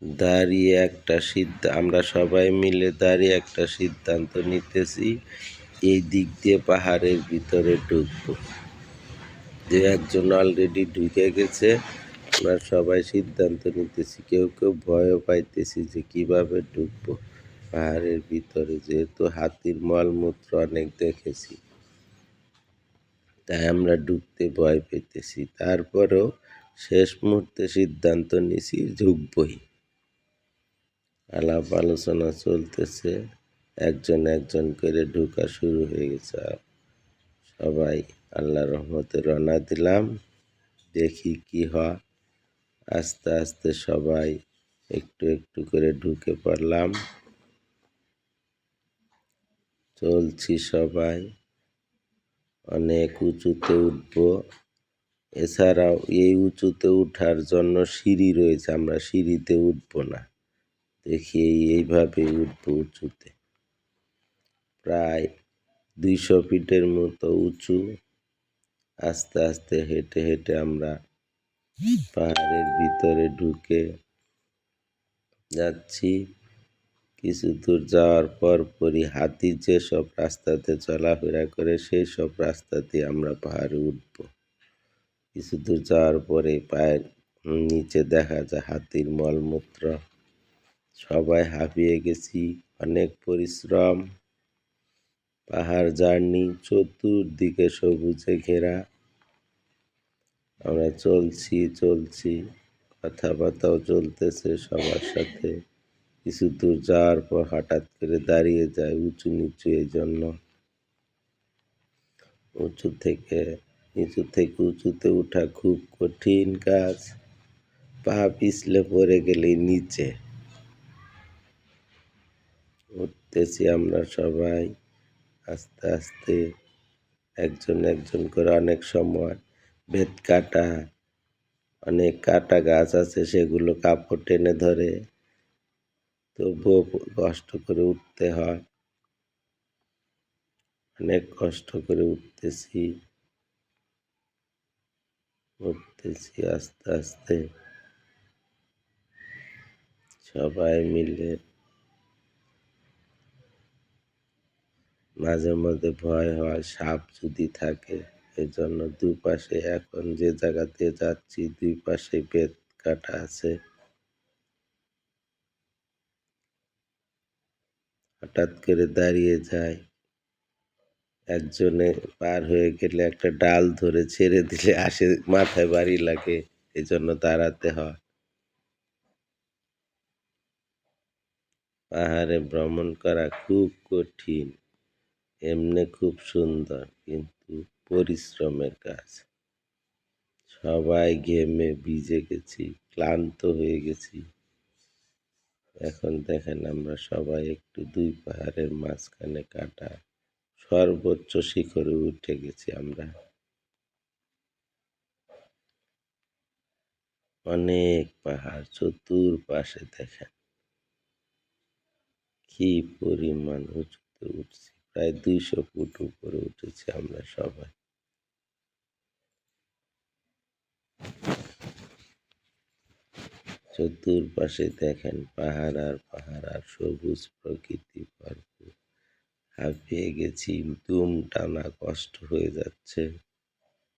দাঁড়িয়ে আমরা সবাই মিলে দাঁড়িয়ে একটা সিদ্ধান্ত নিতেছি, এই দিক দিয়ে পাহাড়ের ভিতরে ঢুকবো। যে একজন অলরেডি ঢুকে গেছে, আমরা সবাই সিদ্ধান্ত নিতেছি, কেউ কেউ ভয়ও পাইতেছি যে কিভাবে ঢুকবো পাহাড়ের ভিতরে, যেহেতু হাতির মলমূত্র অনেক দেখেছি, তাই আমরা ঢুকতে ভয় পেতেছি। তারপরেও শেষ মুহূর্তে সিদ্ধান্ত নিছি ঢুকবই। আলাপ আলোচনা চলতেছে, একজন একজন করে ঢোকা শুরু হয়ে গেছে। সবাই আল্লাহর রহমতে রওনা দিলাম, দেখি কি হয়। আস্তে আস্তে সবাই একটু একটু করে ঢুকে পড়লাম, চলছি সবাই। অনেক উঁচুতে উঠবো, এছাড়াও এই উঁচুতে উঠার জন্য সিঁড়ি রয়েছে, আমরা সিঁড়িতে উঠবো না, দেখি এইভাবেই উঠবো উঁচুতে। প্রায় 200 ফিটের মতো উঁচু। আস্তে আস্তে হেঁটে হেঁটে আমরা পাহাড়ের ভিতরে ঢুকে যাচ্ছি। কিছু দূর যাওয়ার পরপরই হাতি যেসব রাস্তাতে চলাফেরা করে সেই সব রাস্তাতে আমরা পাহাড়ে উঠব। কিছু দূর যাওয়ার পরে পায়ের নিচে দেখা যায় হাতির মলমূত্র। সবাই হাঁপিয়ে গেছি, অনেক পরিশ্রম। পাহাড় জার্নি, চতুর্দিকে সবুজে ঘেরা। আমরা চলছি, কথাবার্তাও চলতেছে সবার সাথে। কিছু দূর যাওয়ার পর হঠাৎ করে দাঁড়িয়ে যায়, উঁচু নিচু এই জন্য। নিচু থেকে উঁচুতে ওঠা খুব কঠিন কাজ। পা পিছলে পড়ে গেলেই নিচে। উঠতেছি আমরা সবাই আস্তে আস্তে, একজন একজন করে। অনেক সময় বেত কাটা, অনেক কাটা গাছ আছে, সেগুলো কাপড় টেনে ধরে, তবুও কষ্ট করে উঠতে হয়। অনেক কষ্ট করে উঠতেছি আস্তে আস্তে সবাই মিলে। মাঝে মধ্যে ভয় হয় সাপ যদি থাকে, এজন্য দুপাশে, এখন যে জায়গাতে যাচ্ছি দুই পাশে বেত কাটা আছে। হঠাৎ করে দাঁড়িয়ে যায়, একজনে পার হয়ে গেলে একটা ডাল ধরে ছেড়ে দিলে আসে, মাথায় বাড়ি লাগে, এজন্য দাঁড়াতে হয়। পাহাড়ে ভ্রমণ করা খুব কঠিন, এমনি খুব সুন্দর, কিন্তু পরিশ্রমের কাজ। সবাই ঘেমে ভিজে গেছি, ক্লান্ত হয়ে গেছি। এখন দেখেন আমরা সবাই একটু দুই পাহাড়ের মাঝখানে কাটা সর্বোচ্চ শিখরে উঠে গেছি আমরা। অনেক পাহাড় চতুর্পাশে দেখেন কি পরিমাণ উঁচুতে উঠছি, প্রায় 200 ফুট উপরে উঠেছি আমরা সবাই। চতুর্পাশে দেখেন পাহাড় আর পাহাড়, আর সবুজ প্রকৃতি ভরপুর। হাঁপিয়ে গেছি, দুম টানা কষ্ট হয়ে যাচ্ছে।